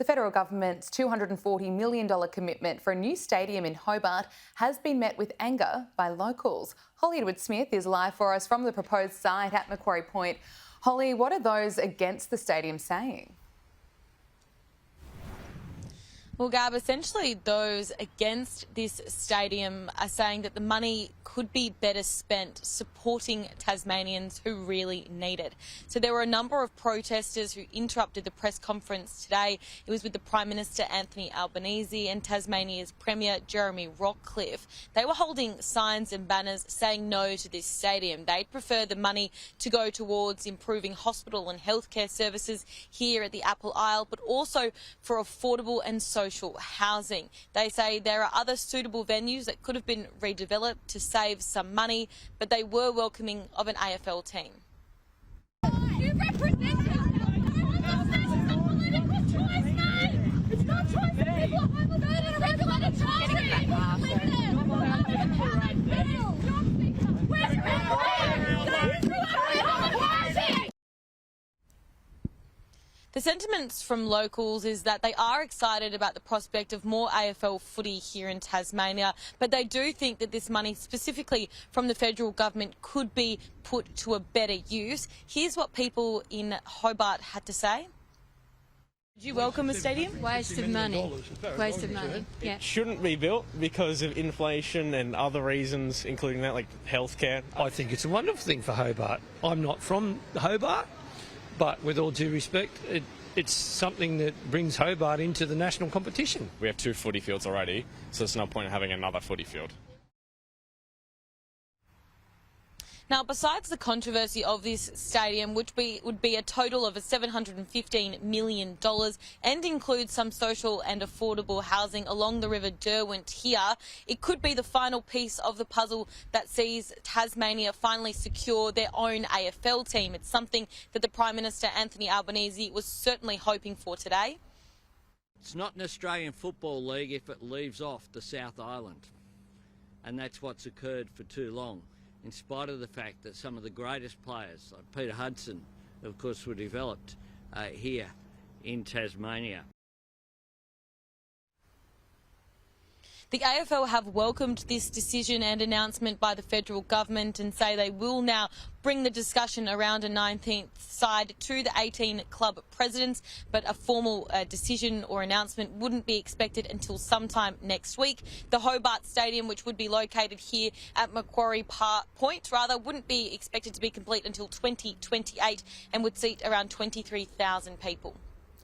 The federal government's $240 million commitment for a new stadium in Hobart has been met with anger by locals. Holly Edward-Smith is live for us from the proposed site at Macquarie Point. Holly, what are those against the stadium saying? Well, Gab, essentially those against this stadium are saying that the money could be better spent supporting Tasmanians who really need it. So there were a number of protesters who interrupted the press conference today. It was with the Prime Minister Anthony Albanese and Tasmania's Premier Jeremy Rockcliffe. They were holding signs and banners saying no to this stadium. They'd prefer the money to go towards improving hospital and healthcare services here at the Apple Isle, but also for affordable and social housing. They say there are other suitable venues that could have been redeveloped to save some money, but they were welcoming of an AFL team. You represent it's not choice for people. I'm about to regulate a The sentiments from locals is that they are excited about the prospect of more AFL footy here in Tasmania, but they do think that this money, specifically from the federal government, could be put to a better use. Here's what people in Hobart had to say. Do you welcome a stadium? Waste of money. Waste of money, yeah. It shouldn't be built because of inflation and other reasons, including that, like healthcare. I think it's a wonderful thing for Hobart. I'm not from Hobart, but with all due respect, it's something that brings Hobart into the national competition. We have 2 footy fields already, so there's no point in having another footy field. Now, besides the controversy of this stadium, which would be a total of $715 million and includes some social and affordable housing along the River Derwent here, it could be the final piece of the puzzle that sees Tasmania finally secure their own AFL team. It's something that the Prime Minister Anthony Albanese was certainly hoping for today. It's not an Australian Football League if it leaves off the South Island, and that's what's occurred for too long. In spite of the fact that some of the greatest players, like Peter Hudson, of course, were developed here in Tasmania. The AFL have welcomed this decision and announcement by the federal government and say they will now bring the discussion around a 19th side to the 18 club presidents, but a formal decision or announcement wouldn't be expected until sometime next week. The Hobart Stadium, which would be located here at Macquarie Point, wouldn't be expected to be complete until 2028 and would seat around 23,000 people.